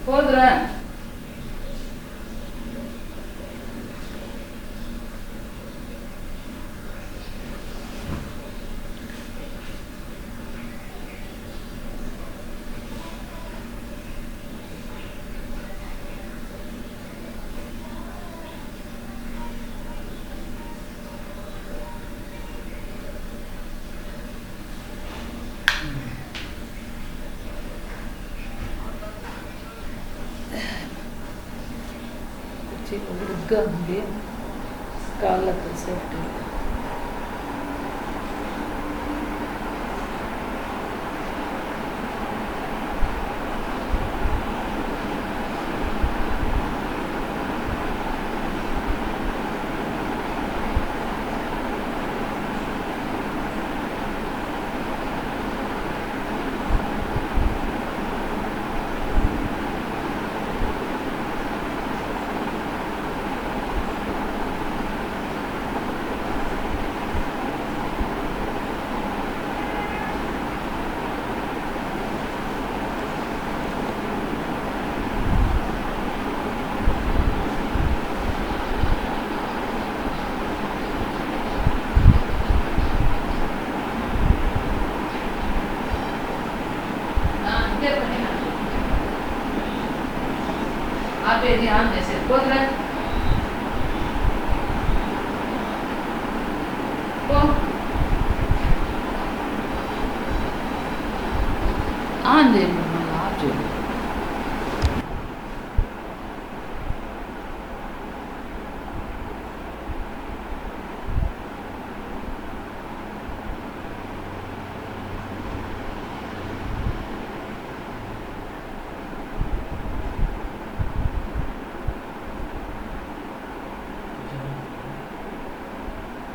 ಹೋದ್ರ ಹುಡುಗ ಹಂಗೆ ಕಾಲ ಸೇಫ್ಟಿ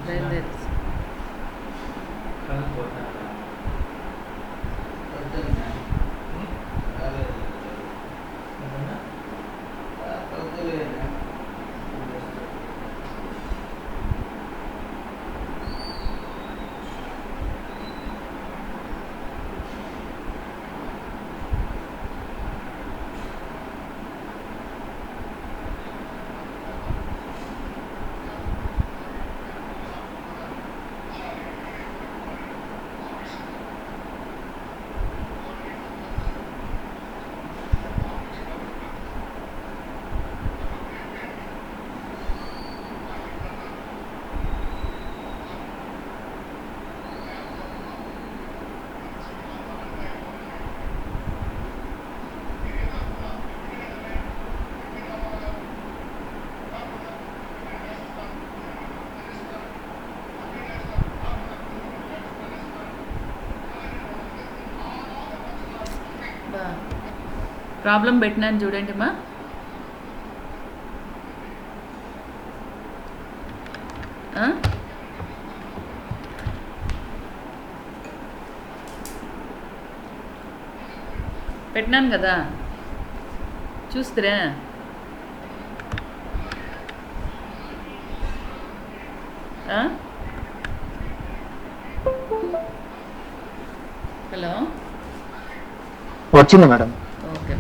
బయలుదేరి ప్రాబ్లం పెట్టినాను చూడండి మా. పెట్టినాను కదా, చూస్తారా? హలో, వచ్చింది మేడం. ఓకే.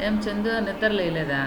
ఏం చందు, నిద్ర లేలేదా?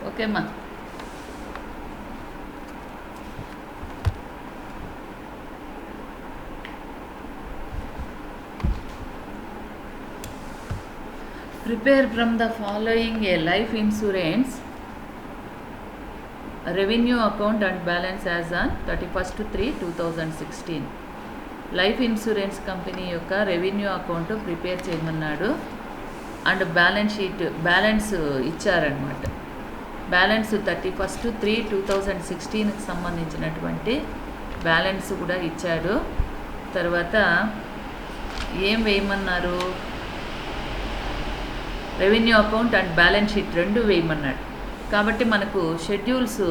ఓకే అమ్మా. Prepare from the following a life insurance revenue account and balance as on 31/3/2016. Life insurance company యొక్క రెవెన్యూ అకౌంట్ ప్రిపేర్ చేయమన్నాడు. అండ్ బ్యాలెన్స్ ఇచ్చారనమాట. బ్యాలెన్స్ 31/3/2016కి సంబంధించినటువంటి బ్యాలెన్స్ కూడా ఇచ్చాడు. తర్వాత ఏం వేయమన్నారు? Revenue account and balance sheet రెండు వేయమన్నాడు. కాబట్టి మనకు షెడ్యూల్స్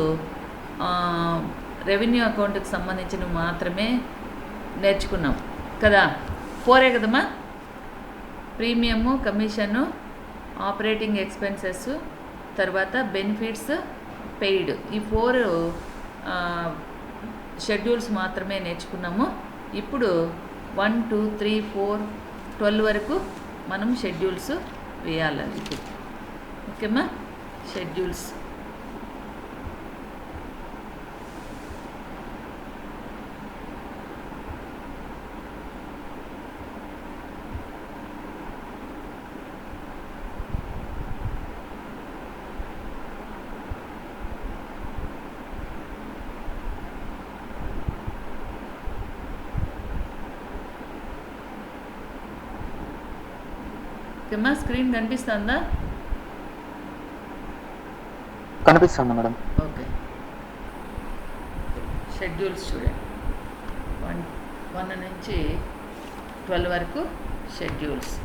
రెవెన్యూ అకౌంట్కి సంబంధించినవి మాత్రమే నేర్చుకున్నాం కదా. 4 కదమ్మా. ప్రీమియము, కమిషను, ఆపరేటింగ్ ఎక్స్పెన్సెస్, తర్వాత బెనిఫిట్స్ పెయిడ్, ఈ 4 షెడ్యూల్స్ మాత్రమే నేర్చుకున్నాము. ఇప్పుడు 1, 2, 3, 4, 12 వరకు మనం షెడ్యూల్స్ వేయాలి. ఇప్పుడు ఓకేమ్మా. షెడ్యూల్స్ ఓకేమ్మా, స్క్రీన్ కనిపిస్తుందా? కనిపిస్తుంది మేడం. ఓకే, షెడ్యూల్స్ చూడండి. 1 నుంచి 12 వరకు షెడ్యూల్స్.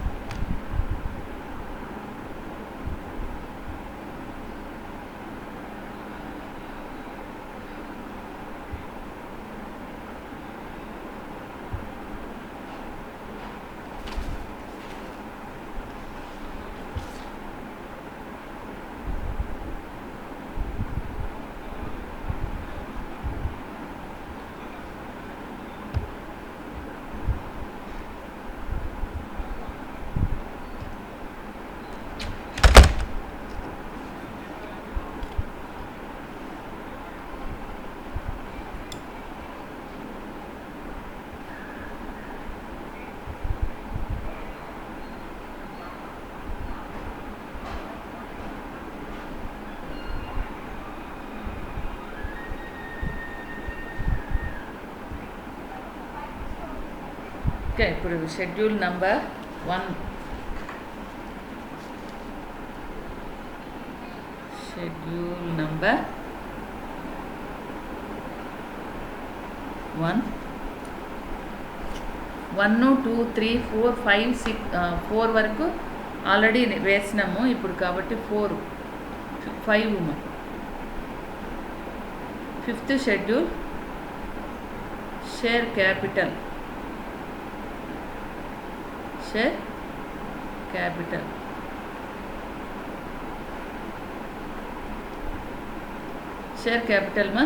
ఓకే, ఇప్పుడు షెడ్యూల్ నంబర్ 1. షెడ్యూల్ నంబర్ 1, 2, 3, 4, 5, 6, 4 వరకు ఆల్రెడీ వేసినాము ఇప్పుడు, కాబట్టి 4, 5. 5th schedule share capital. Share capital. Share capital మా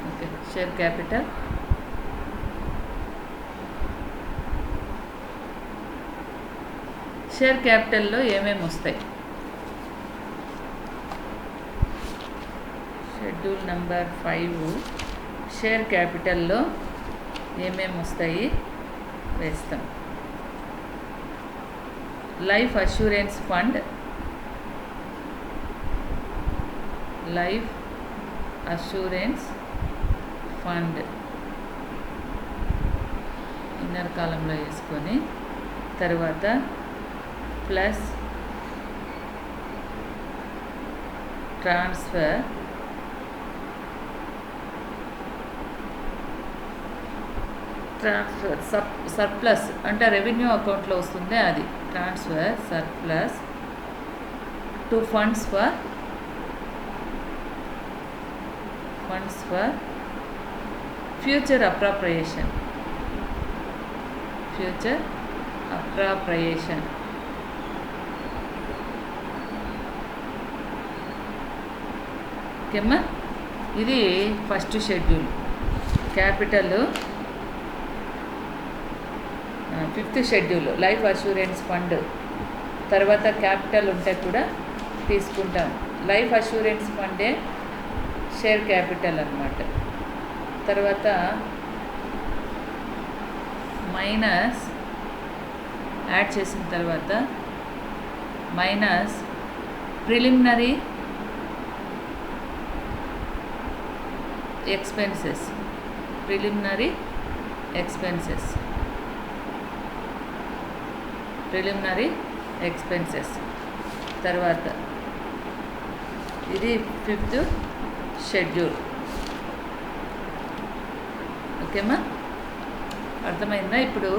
ఓకే, షేర్ క్యాపిటల్. షేర్ క్యాపిటల్లో ఏమేమి వస్తాయి? షెడ్యూల్ నంబర్ 5 షేర్ క్యాపిటల్లో ఏమేమి వస్తాయి వేస్తాం. Life assurance fund. Life assurance fund inner కాలంలో వేసుకొని తర్వాత ప్లస్ ట్రాన్స్ఫర్ సర్ప్లస్ అంటే రెవెన్యూ అకౌంట్లో వస్తుంది, అది transfer surplus to funds for future appropriation. Future appropriation. ఓకేమ్మా, ఇది first schedule. Capital 5th schedule life assurance fund. తర్వాత క్యాపిటల్ ఉంటే కూడా తీసుకుంటాం. లైఫ్ అష్యూరెన్స్ ఫండే షేర్ క్యాపిటల్ అన్నమాట. తర్వాత మైనస్ యాడ్ చేసిన తర్వాత minus preliminary expenses. Preliminary expenses. Preliminary expenses. తర్వాత ఇది 5th షెడ్యూల్. ఓకేమ్మా, అర్థమైందా? ఇప్పుడు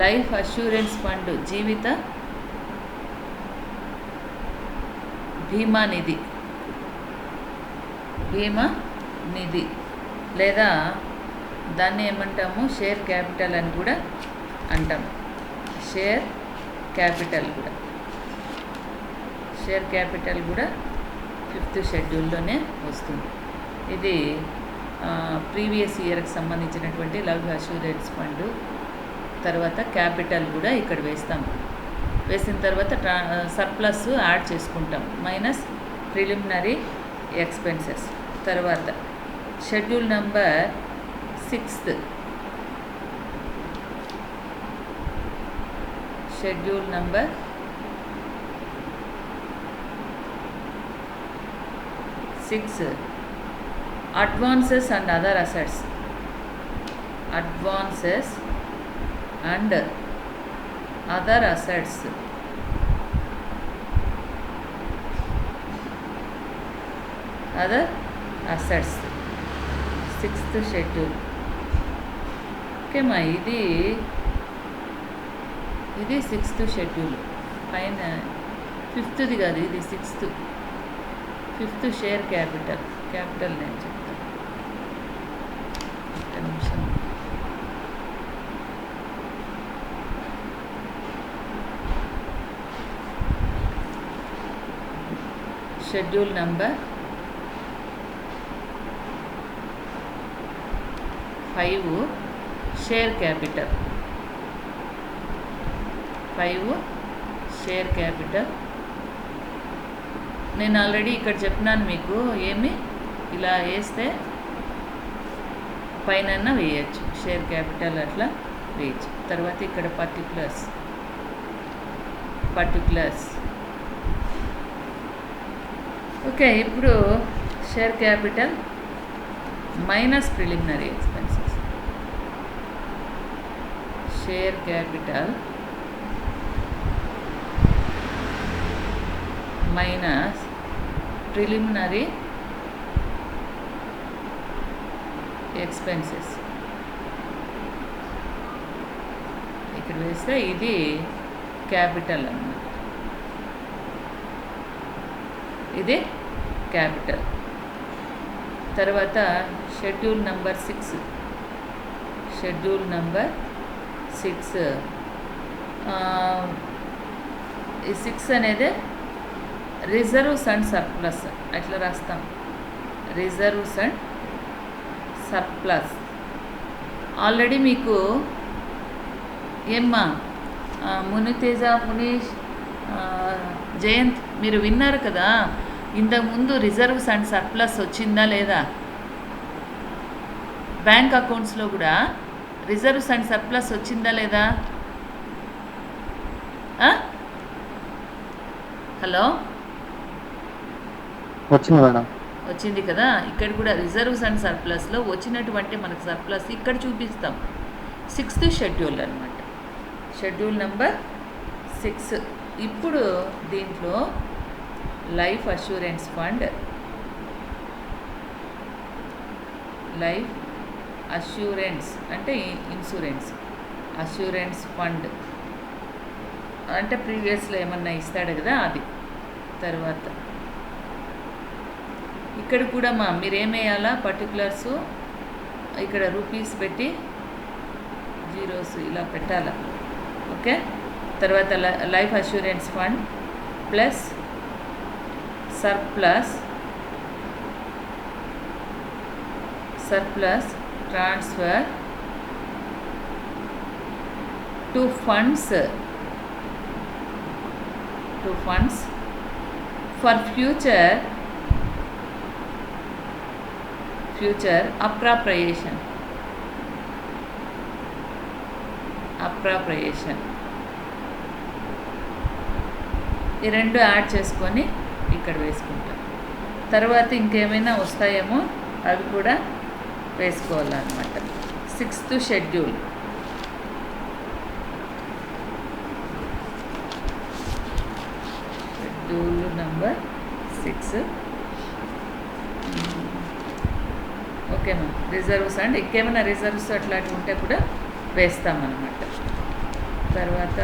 లైఫ్ అష్యూరెన్స్ ఫండ్ జీవిత బీమా నిధి. బీమా నిధి లేదా దాన్ని ఏమంటాము, షేర్ క్యాపిటల్ అని కూడా అంటాం. షేర్ క్యాపిటల్ కూడా. షేర్ క్యాపిటల్ కూడా 5th షెడ్యూల్లోనే వస్తుంది. ఇది ప్రీవియస్ ఇయర్కి సంబంధించినటువంటి లైఫ్ అష్యూరెన్స్ ఫండ్. తర్వాత క్యాపిటల్ కూడా ఇక్కడ వేస్తాం. వేసిన తర్వాత సర్ప్లస్ యాడ్ చేసుకుంటాం, మైనస్ ప్రిలిమినరీ ఎక్స్పెన్సెస్. తర్వాత schedule number 6. Schedule number 6 advances and other assets. Advances and other assets. Other assets. 6th schedule. Okay మా ఇది 6th షెడ్యూల్. పైన 5th కాదు, ఇది 6th. 5th షేర్ క్యాపిటల్ నేను చెప్తాను. ఒక్క నిమిషం. Schedule number 5 share capital. 5 share capital. నేను ఆల్రెడీ ఇక్కడ చెప్పినాను మీకు, ఏమి ఇలా వేస్తే పైన వేయచ్చు, షేర్ క్యాపిటల్ అట్లా వేయచ్చు. తర్వాత ఇక్కడ పర్టికులర్స్. ఓకే, ఇప్పుడు share capital minus preliminary expenses. Share capital minus preliminary expenses. ఇక్కడ వేస్తే ఇది క్యాపిటల్ అన్నమాట. ఇది క్యాపిటల్. తర్వాత షెడ్యూల్ నంబర్ 6. షెడ్యూల్ నంబర్ 6 ఈ 6 అనేది రిజర్వ్స్ అండ్ సర్ప్లస్ అట్లా రాస్తాం. Reserves and surplus. ఆల్రెడీ మీకు ఏమ్మా మునితేజ, మునీష్, జయంత్ మీరు విన్నారు కదా, ఇంతకుముందు రిజర్వ్స్ అండ్ సర్ప్లస్ వచ్చిందా లేదా? బ్యాంక్ అకౌంట్స్లో కూడా రిజర్వ్స్ అండ్ సర్ప్లస్ వచ్చిందా లేదా? హలో, వచ్చింది మేడం. వచ్చింది కదా. ఇక్కడ కూడా రిజర్వ్స్ అండ్ సర్ప్లస్లో వచ్చినటువంటి మనకు సర్ప్లస్ ఇక్కడ చూపిస్తాం. 6th షెడ్యూల్ అనమాట. Schedule number 6. ఇప్పుడు దీంట్లో life assurance fund, life assurance అంటే ఇన్సూరెన్స్, అష్యూరెన్స్ ఫండ్ అంటే ప్రీవియస్లో ఏమన్నా ఇస్తాడు కదా అది. తర్వాత ఇక్కడ కూడా మీరేమేయాలా, పర్టికులర్స్ ఇక్కడ రూపీస్ పెట్టి జీరోస్ ఇలా పెట్టాలా. ఓకే, తర్వాత life assurance fund plus surplus transfer to funds for future appropriation. ఈ రెండు యాడ్ చేసుకొని ఇక్కడ వేసుకుంటాం. తర్వాత ఇంకేమైనా వస్తాయేమో అవి కూడా వేసుకోవాలన్నమాట. 6th schedule. Schedule number 6. ఓకేనా. రిజర్వ్స్ అండ్ ఇంకేమైనా రిజర్వ్స్ అట్లాంటివి ఉంటే కూడా వేస్తామన్నమాట. తర్వాత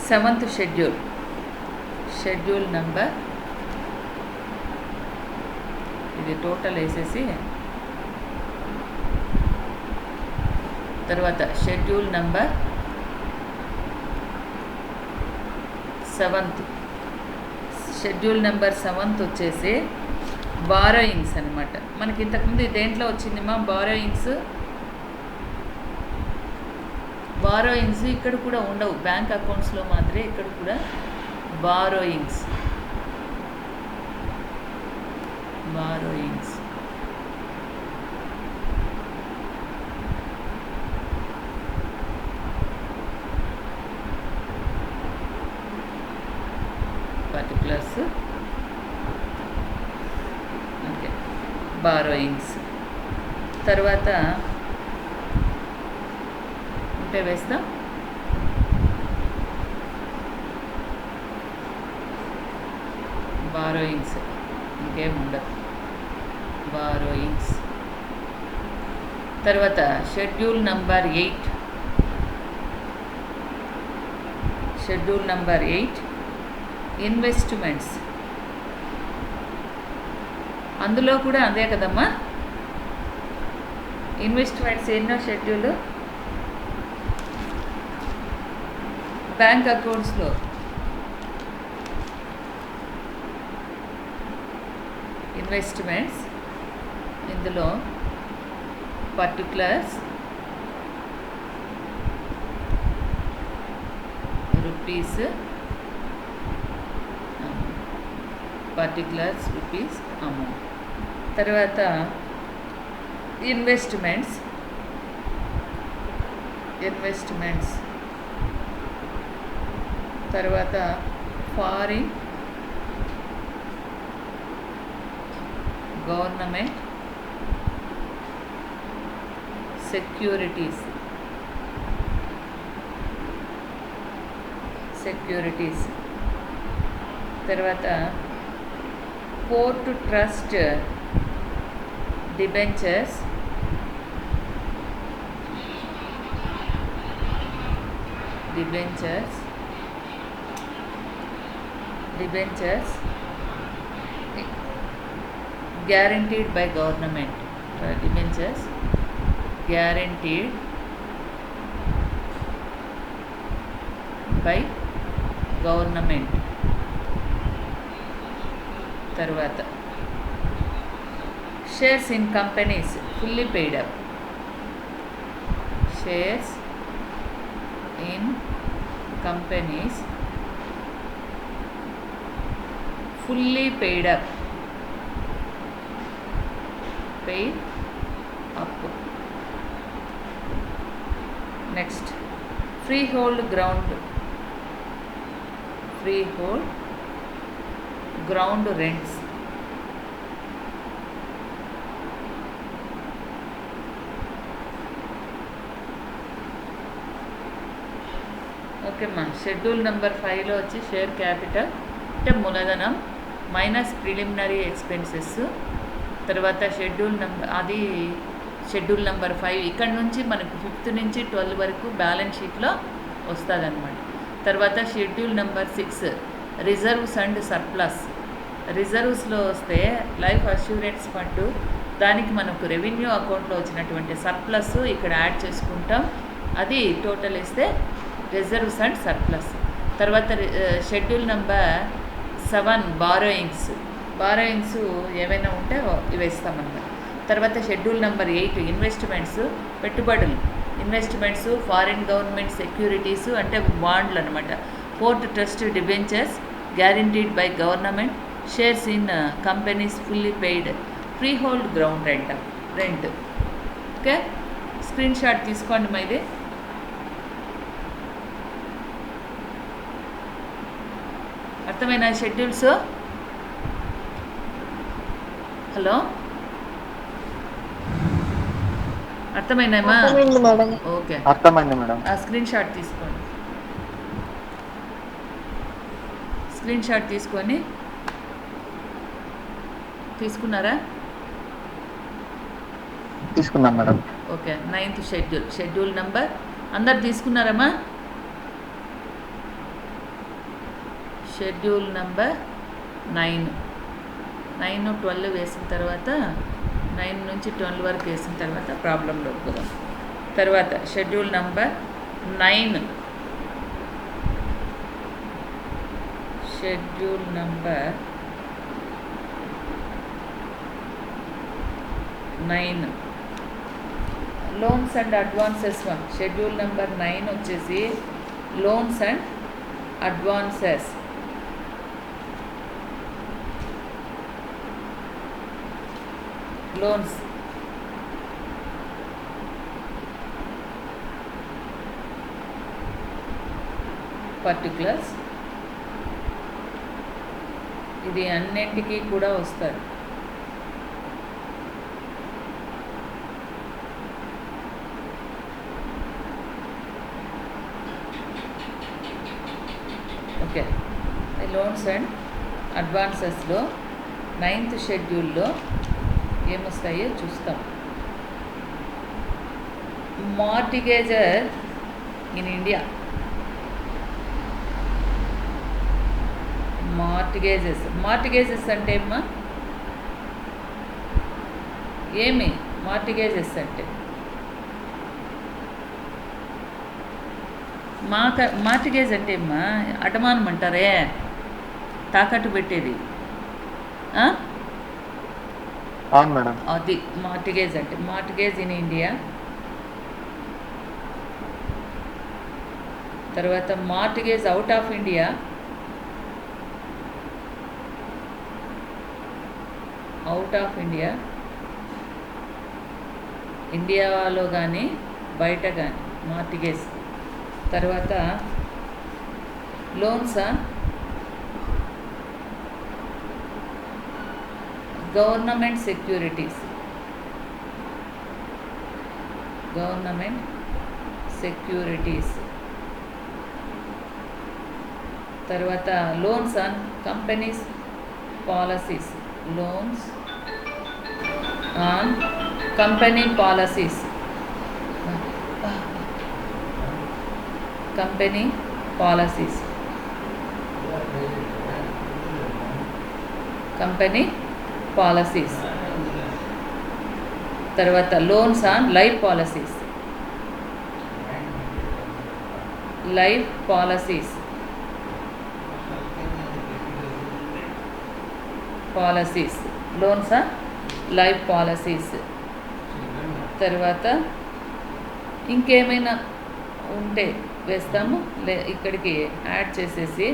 సెవెంత్ షెడ్యూల్ నంబర్, ఇది టోటల్ వేసేసి తర్వాత schedule number 7th. Schedule number 7th వచ్చేసి బారోయింగ్స్ అనమాట. మనకి ఇంతకుముందు దేంట్లో వచ్చింది బారోయింగ్స్ ఇక్కడ కూడా ఉండవు, బ్యాంక్ అకౌంట్స్లో మాత్రమే ఇక్కడ కూడా బారోయింగ్స్. Plus okay borrowings. తర్వాత ఉంటే వేస్తాం. బారోయింగ్స్ ఇంకేం ఉండదు. బారోయింగ్స్. తర్వాత schedule number 8. Schedule number 8 investments. అందులో కూడా అదే కదమ్మా, ఇన్వెస్ట్మెంట్స్ ఎన్నో షెడ్యూల్? బ్యాంక్ అకౌంట్స్లో ఇన్వెస్ట్మెంట్స్, ఇందులో particulars rupees, particulars rupees amount. తర్వాత ఇన్వెస్ట్మెంట్స్ తర్వాత ఫారిన్ గవర్నమెంట్ సెక్యూరిటీస్. తర్వాత port trust debentures, guaranteed by government. Debentures guaranteed by government. తర్వాత shares in companies fully paid up. Shares in companies fully paid up. paid up. Next, freehold ground rents. Okay అమ్మా. Schedule number 5లో వచ్చి share capital అంటే మూలధనం minus preliminary expenses. తర్వాత schedule number 5 ఇక్కడ నుంచి మనకు 5th నుంచి 12 వరకు బ్యాలెన్స్ షీట్లో వస్తుంది అనమాట. తర్వాత schedule number 6 reserves and surplus. రిజర్వ్స్లో వస్తే లైఫ్ అష్యూరెన్స్ ఫండ్, దానికి మనకు రెవెన్యూ అకౌంట్లో వచ్చినటువంటి సర్ప్లస్ ఇక్కడ యాడ్ చేసుకుంటాం. అది టోటల్ ఇస్తే రిజర్వ్స్ అండ్ సర్ప్లస్. తర్వాత షెడ్యూల్ నెంబర్ 7 బారోయింగ్స్ ఏవైనా ఉంటే ఇవి వేస్తామన్నమాట. తర్వాత షెడ్యూల్ నెంబర్ 8 ఇన్వెస్ట్మెంట్స్, పెట్టుబడులు. ఇన్వెస్ట్మెంట్స్ ఫారిన్ గవర్నమెంట్ సెక్యూరిటీస్ అంటే బాండ్లు అనమాట. Port trust debentures guaranteed by government. Shares in companies fully paid. Free hold ground rent. Okay, screen shot తీసుకోండి మా ఇది. అర్థమైన షెడ్యూల్స్? హలో, అర్థమైందమ్మా? ఓకే, అర్థమైంది మేడం. ఆ స్క్రీన్ షాట్ తీసుకోండి. స్క్రీన్ షాట్ తీసుకొని తీసుకున్నారా? తీసుకున్నాం madam. Okay, 9th schedule number అందరు తీసుకున్నారమ్మా? షెడ్యూల్ నెంబర్ 9, 12 వేసిన తర్వాత 9 నుంచి 12 వరకు వేసిన తర్వాత ప్రాబ్లంలోకి పోదాం. తర్వాత schedule number 9 loans and advances 1. Schedule number 9 వచ్చేసి loans and advances. Loans particulars ఇది అన్నింటికీ కూడా వస్తారు. ఓకే, లోన్స్ అండ్ అడ్వాన్సెస్లో 9th షెడ్యూల్లో ఏమొస్తాయో చూస్తాం. మార్టిగేజర్ ఇన్ ఇండియా. మార్టిగేజెస్ అంటే అమ్మా ఏమి? మార్టిగేజెస్ అంటే మార్టిగేజ్ అంటే అమ్మా అడమానం అంటారే, తాకట్టు పెట్టేది. అవును మేడం. అది మార్టిగేజ్ అంటే. Mortgage in India. తర్వాత మార్టిగేజ్ అవుట్ ఆఫ్ ఇండియా. ఇండియాలో కానీ బయట కానీ మార్టిగేజ్. తర్వాత లోన్సా గవర్నమెంట్ సెక్యూరిటీస్. తర్వాత loans on companies policies. Loans on company policies. తర్వాత loans on life policies. Loans on life policies. తర్వాత ఇంకేమైనా ఉంటే వేస్తాము, ఇక్కడికి యాడ్ చేసేసి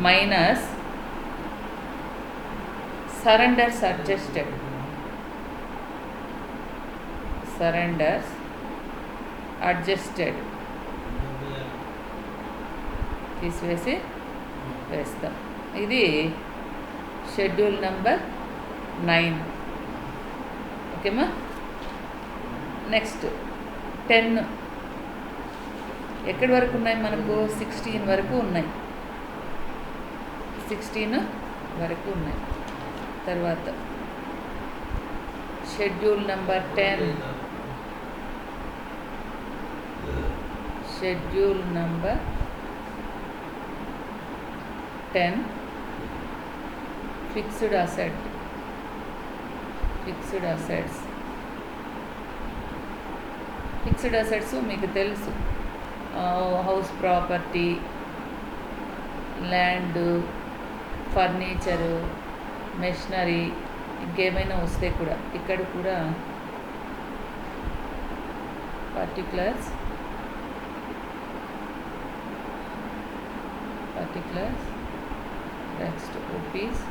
మైనస్ సరెండర్స్ అడ్జస్టెడ్ తీసివేసి వేస్తాం. ఇది షెడ్యూల్ నెంబర్ 9. ఓకేమా. నెక్స్ట్ 10 ఎక్కడి వరకు ఉన్నాయి మనకు? 16 వరకు ఉన్నాయి. తర్వాత షెడ్యూల్ నెంబర్ 10. ఫిక్స్డ్ అసెట్స్ మీకు తెలుసు. House property, land, furniture, machinery, ఇంకేమైనా వస్తే కూడా ఇక్కడ కూడా particulars next rupees,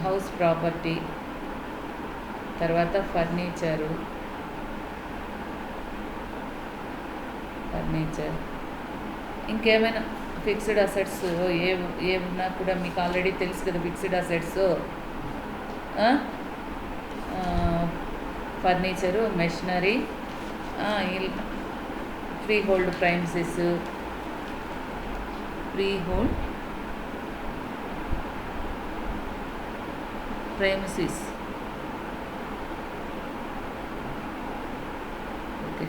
house property, తర్వాత ఫర్నిచర్ ఇంకేమైనా ఫిక్స్డ్ అసెట్స్ ఏమన్నా కూడా మీకు ఆల్రెడీ తెలుసు కదా. Fixed assets furniture, machinery, free hold premises. Okay,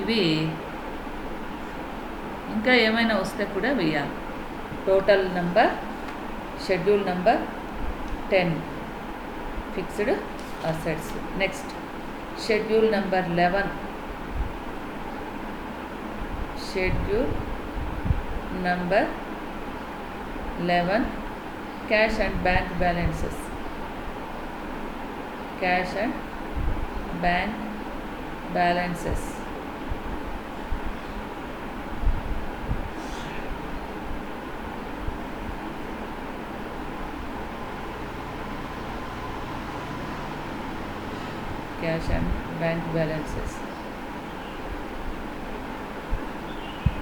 ఇవి ఇంకా ఏమైనా వస్తే కూడా వేయాలి. Total number schedule number 10 fixed assets. Next schedule number 11. Cash and bank balances. Cash and bank balances.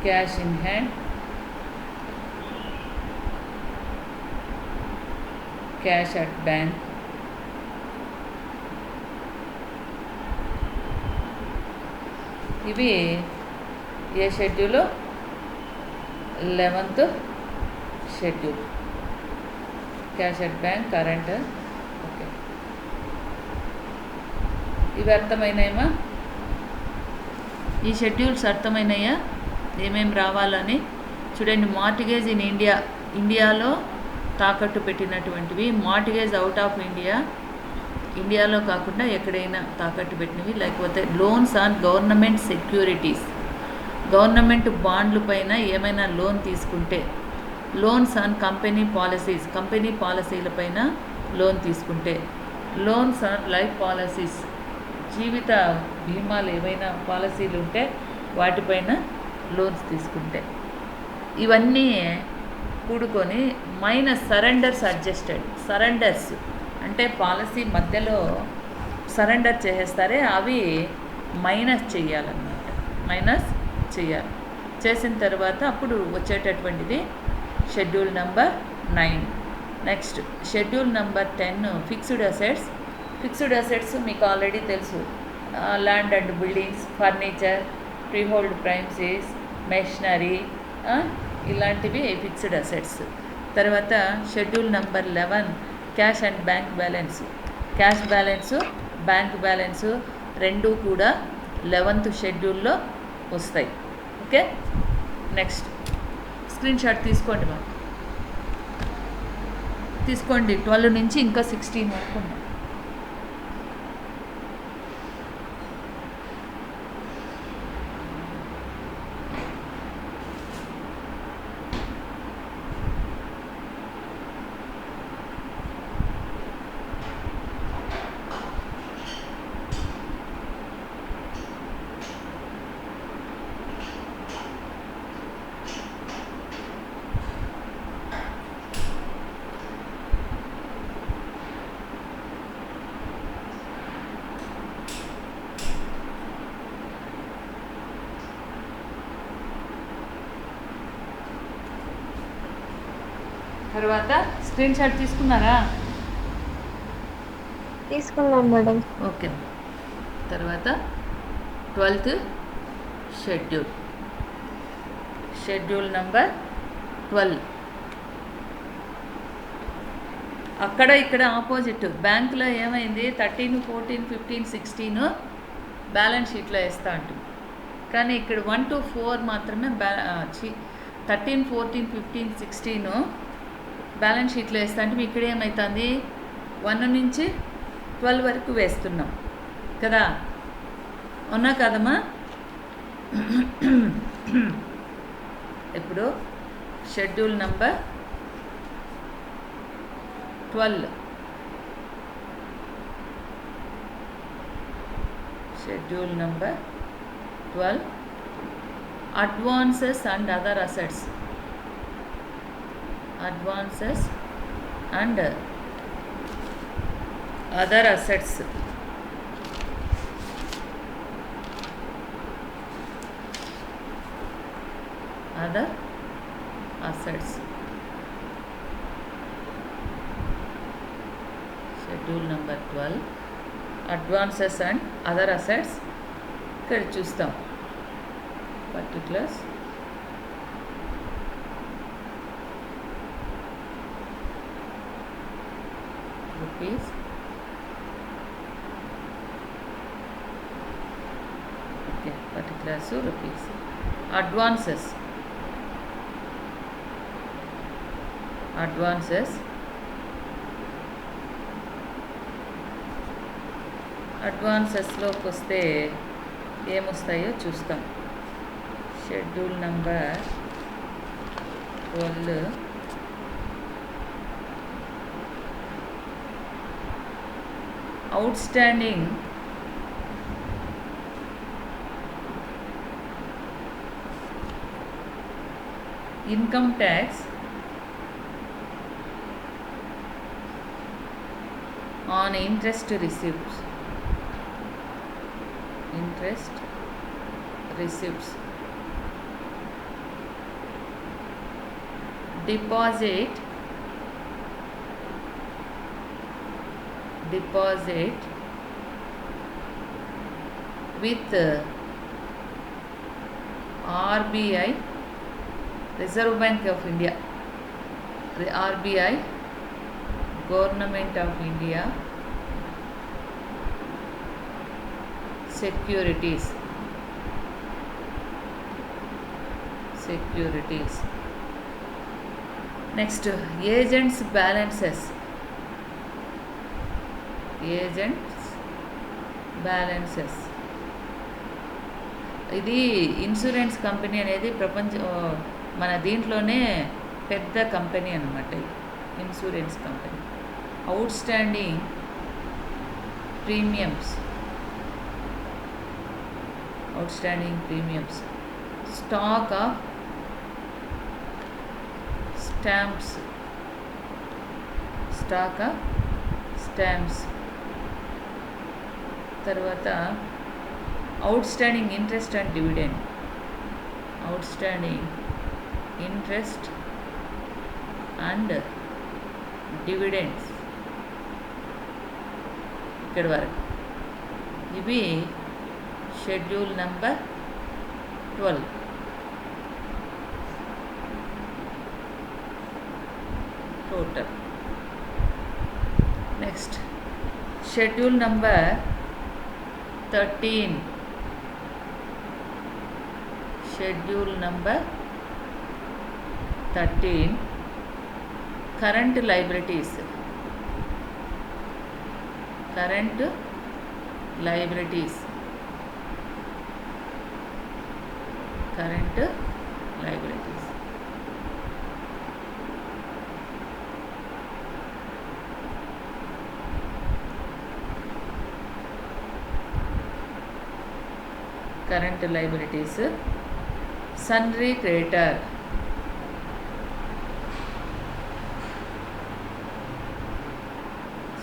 Cash in hand, cash at bank, ఇవి ఏ schedule? 11th schedule. Cash at bank, current. Okay, ఇవి అర్థమైనాయమ్మా? ఈ schedules అర్థమైనాయా ఏమేమి రావాలని? చూడండి, mortgage in ఇండియాలో తాకట్టు పెట్టినటువంటివి, mortgage out of ఇండియాలో కాకుండా ఎక్కడైనా తాకట్టు పెట్టినవి, లేకపోతే loans on government securities, government బాండ్ల పైన ఏమైనా లోన్ తీసుకుంటే, లోన్స్ ఆన్ కంపెనీ పాలసీల పైన లోన్ తీసుకుంటే, లోన్స్ ఆన్ లైఫ్ పాలసీస్, జీవిత బీమాలు ఏవైనా పాలసీలు ఉంటే వాటిపైన లోన్స్ తీసుకుంటే, ఇవన్నీ కూడుకొని మైనస్ సరెండర్స్ అంటే పాలసీ మధ్యలో సరెండర్ చేసేస్తారే అవి మైనస్ చేయాలి. చేసిన తర్వాత అప్పుడు వచ్చేటటువంటిది schedule number 9. Next schedule number 10 fixed assets మీకు ఆల్రెడీ తెలుసు. Land and buildings, furniture, freehold premises, machinery, ఇలాంటివి ఫిక్స్డ్ అసెట్స్. తర్వాత schedule number 11 cash and bank balance. Cash balance, bank balance రెండూ కూడా 11th షెడ్యూల్లో వస్తాయి. ఓకే, నెక్స్ట్ స్క్రీన్ షాట్ తీసుకోండి 12 నుంచి ఇంకా 16 వరకు ఉన్నాయి. తర్వాత స్క్రీన్ షాట్ తీసుకున్నారా? తీసుకున్నాం మేడం. ఓకే, తర్వాత 12th షెడ్యూల్ నెంబర్ 12. అక్కడ ఇక్కడ ఆపోజిట్. బ్యాంకులో ఏమైంది, 13, 14, 15, 16 బ్యాలెన్స్ షీట్లో వేస్తూ ఉంటుంది. కానీ ఇక్కడ 1 to 4 మాత్రమే 13, 14, 15, 16 బ్యాలెన్స్ షీట్లో వేస్తా అంటే ఇక్కడ ఏమవుతుంది, 1 నుంచి 12 వరకు వేస్తున్నాం కదా, అవునా కదమ్మా? ఇప్పుడు schedule number 12 advances and other assets. Advances and other assets. Schedule number 12 advances and other assets. ఇక్కడ చూస్తాం particulars. Rupees, okay, particulars rupees. Advances అడ్వాన్సెస్లోకి వస్తే ఏమొస్తాయో చూస్తాం. Schedule number 12 outstanding income tax on interest receipts. Deposit deposit with RBI, Reserve Bank of India, RBI, Government of India, securities. Next, agents balances. ఇది insurance company అనేది మన దీంట్లోనే పెద్ద company అన్నమాట. Insurance company. Outstanding premiums, stock of stamps, తర్వాత outstanding interest and dividend, dividends ఇక్కడి వరకు. ఇవి schedule number 12. Total. Next schedule number 13. Current liabilities. Current liabilities. Sundry creditor,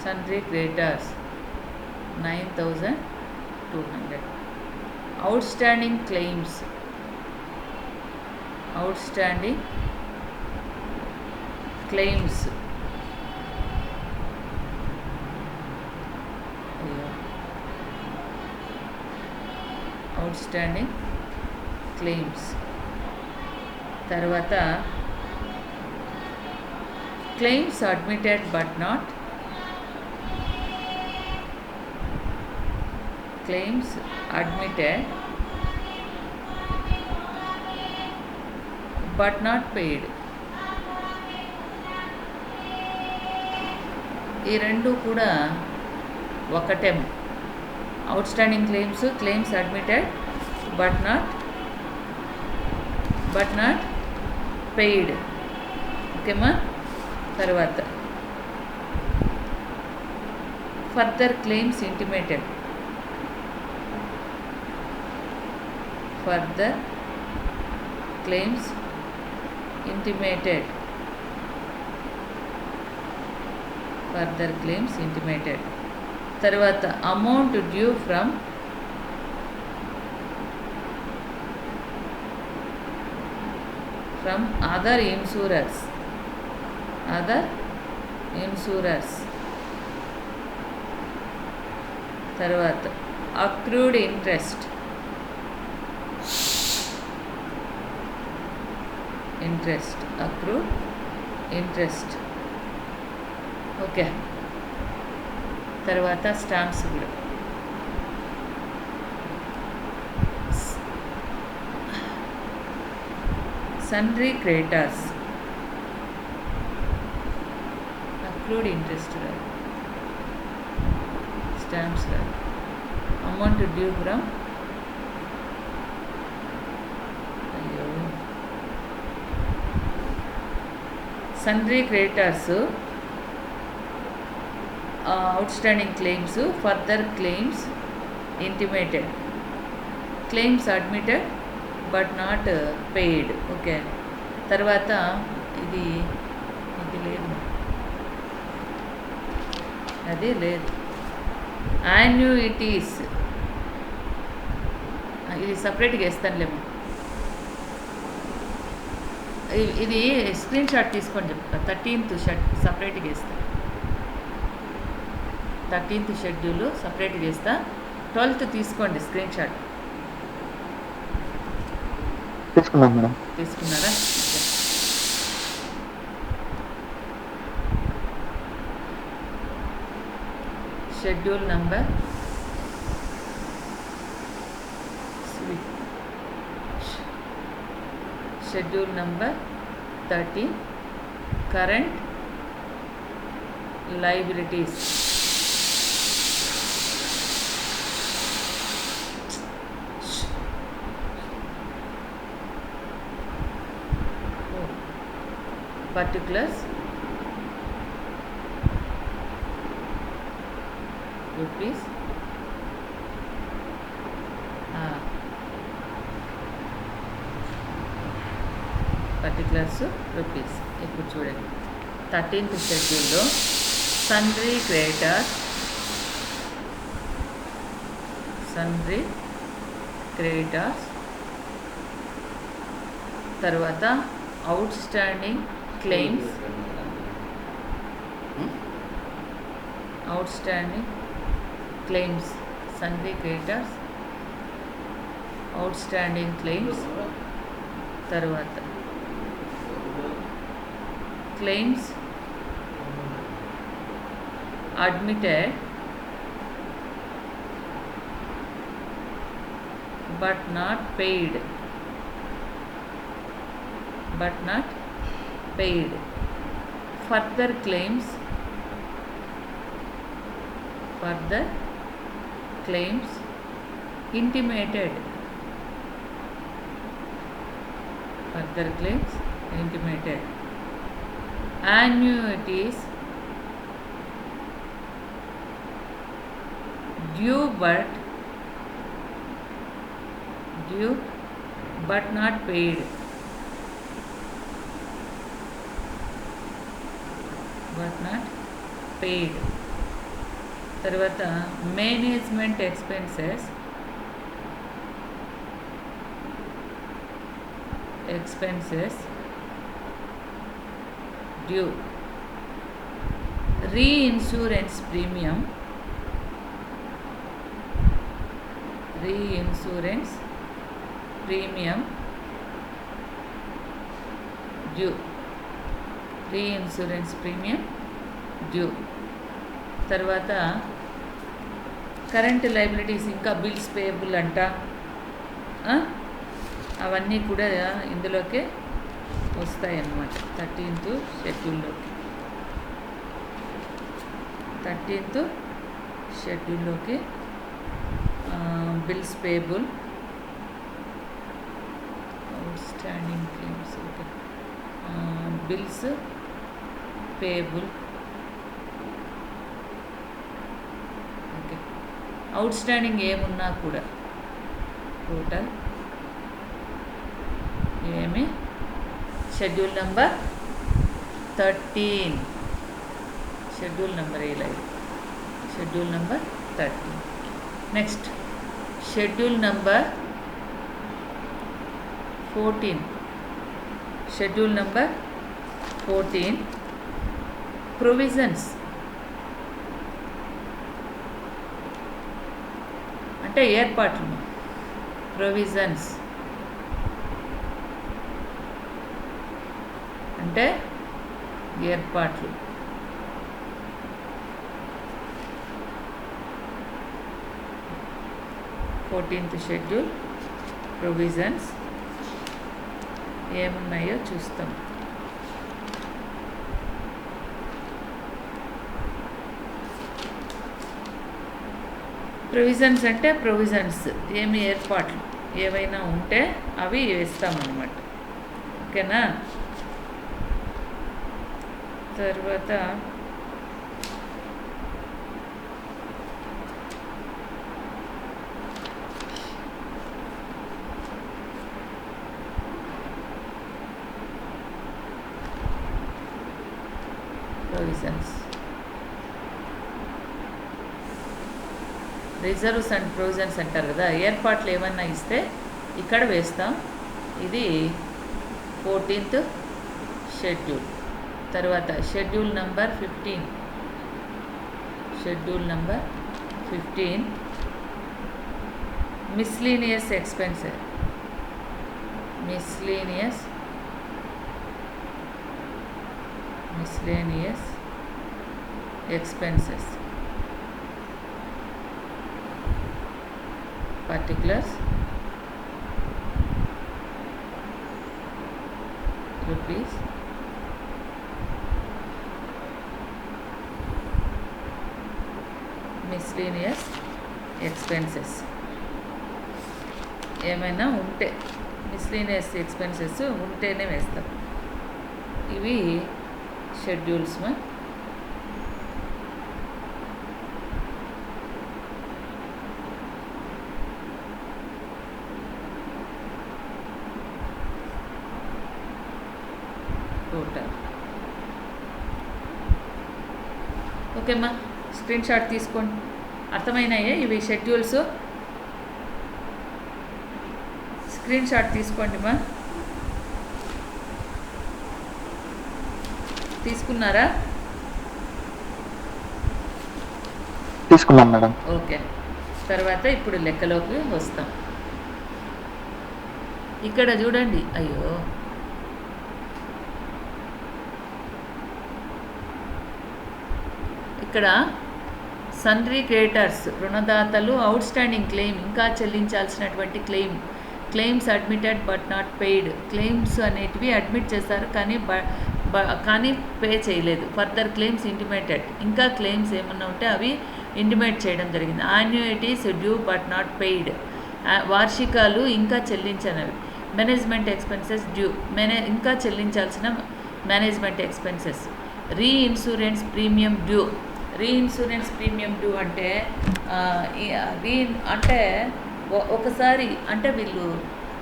sundry creditors 9,200. Outstanding claims, outstanding claims, outstanding claims. తర్వాత claims admitted but not, claims admitted but not paid. ఈ రెండు కూడా ఒకటే. Outstanding claims, claims admitted but not paid. ఓకేమా. తర్వాత further claims intimated, further claims intimated, further claims intimated. తర్వాత amount due from other insurers, తర్వాత accrued interest, accrued interest. Okay. తర్వాత stamps కూడా. సన్రీ క్రెడిటర్స్, అక్రూడ్ ఇంట్రెస్ట్ రాదు, stamps రాదు. Amount due from, sundry creditors, outstanding claims, further claims intimated, claims admitted but not paid. Okay. తర్వాత ఇది లేదు, అది లేదు. యాన్యుయిటీస్, ఇది సపరేట్గా వేస్తానులేమో. ఇది స్క్రీన్ షాట్ తీసుకొని చెప్తా. 13th షాట్ సపరేట్గా వేస్తాను. 13th షెడ్యూల్ సపరేట్ చేస్తా. 12th తీసుకోండి స్క్రీన్ షాట్. తీసుకున్నాం మేడం. తీసుకున్నారా? Schedule number schedule number 13 current liabilities. particulars rupees particulars rupees. ఇప్పుడు చూడండి 13th షెడ్యూల్లో sundry creditors తర్వాత outstanding claims, sundry creditors, outstanding claims, తర్వాత claims admitted but not paid, further claims intimated, annuities due but not paid, తర్వాత management expenses due, reinsurance premium due. తర్వాత current liabilities ఇంకా bills payable అంట, అవన్నీ కూడా ఇందులోకే వస్తాయి అన్నమాట. 13th షెడ్యూల్లోకి bills payable, outstanding claims, okay, bills payable, okay, outstanding ఏమున్నా కూడా టోటల్ ఏమి schedule number 13, schedule number 13. Next schedule number 14 provisions అంటే ఏర్పాట్లు, ప్రొవిజన్స్ అంటే ఏర్పాట్లు. షెడ్యూల్ ప్రొవిజన్స్ ఏమున్నాయో చూస్తాం. ప్రొవిజన్స్ అంటే ఏమి ఏర్పాట్లు ఏవైనా ఉంటే అవి వేస్తామన్నమాట. ఓకేనా? తర్వాత ప్రొవిజన్స్, రిజర్వ్స్ అండ్ ప్రొవిజన్స్ అంటారు కదా, ఏర్పాట్లు ఏమన్నా ఇస్తే ఇక్కడ వేస్తాం. ఇది 14th షెడ్యూల్. తర్వాత schedule number 15 schedule number 15 miscellaneous expenses. miscellaneous expenses, particulars rupees miscellaneous expenses. ఏమైనా ఉంటే మిస్లీనియస్ ఎక్స్పెన్సెస్ ఉంటేనే వేస్తాం. ఇవి షెడ్యూల్స్. టోటల్ ఓకేమ్మా, స్క్రీన్ షాట్ తీసుకోండి. అర్థమైనాయా ఇవి షెడ్యూల్స్? స్క్రీన్ షాట్ తీసుకోండి మా. తీసుకున్నారా? తీసుకున్నాం మేడం. ఓకే, తర్వాత ఇప్పుడు లెక్కలోకి వస్తాం. ఇక్కడ చూడండి, అయ్యో ఇక్కడ సన్రీ క్రియేటర్స్ రుణదాతలు అవుట్ స్టాండింగ్ క్లెయిమ్, ఇంకా చెల్లించాల్సినటువంటి claims admitted but not paid. Claims అనేటివి అడ్మిట్ చేస్తారు కానీ పే చేయలేదు. ఫర్దర్ క్లెయిమ్స్ ఇంటిమేటెడ్, ఇంకా క్లెయిమ్స్ ఏమన్నా ఉంటే అవి ఇంటిమేట్ చేయడం జరిగింది. Annuities due but not paid, వార్షికాలు ఇంకా చెల్లించనివి. మేనేజ్మెంట్ ఎక్స్పెన్సెస్ డ్యూ, ఇంకా చెల్లించాల్సిన management expenses. Reinsurance premium due. Reinsurance premium due అంటే అంటే ఒకసారి అంటే వీళ్ళు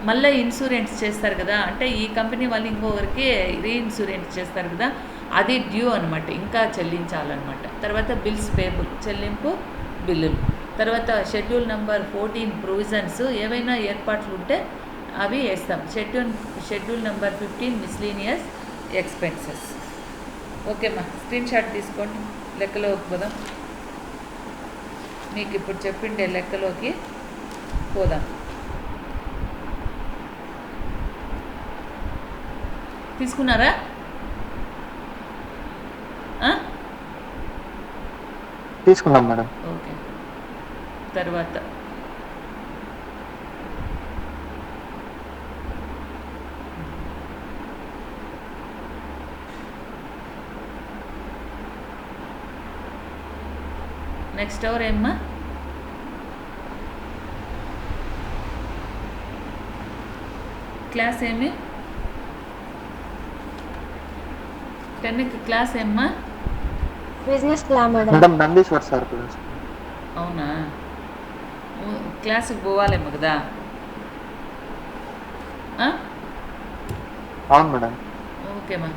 మళ్ళీ ఇన్సూరెన్స్ చేస్తారు కదా, అంటే ఈ కంపెనీ వాళ్ళు ఇంకొకరికి రీఇన్సూరెన్స్ చేస్తారు కదా, అది డ్యూ అనమాట, ఇంకా చెల్లించాలన్నమాట. తర్వాత బిల్స్ పేబుల్, చెల్లింపు బిల్లులు. తర్వాత షెడ్యూల్ నెంబర్ 14 ప్రొవిజన్స్, ఏవైనా ఏర్పాట్లు ఉంటే అవి వేస్తాం. Schedule number 15 miscellaneous expenses. ఓకేమ్మా, స్క్రీన్ షాట్ తీసుకోండి. లెక్కలోకి పోదాం. మీకు ఇప్పుడు చెప్పిండే లెక్కలోకి పోదాం. తీసుకున్నారా? తీసుకున్నాం మేడం. ఓకే, తర్వాత నెక్స్ట్ అవర్ ఏమ్మా? క్లాస్ ఏమి? 10కి క్లాస్ ఏమ్మా? Business law madam. Madam Nandeeshwar sir class. అవునా, క్లాస్కి పోవాలేమో కదా? అవును మేడం. ఓకేమ్మా.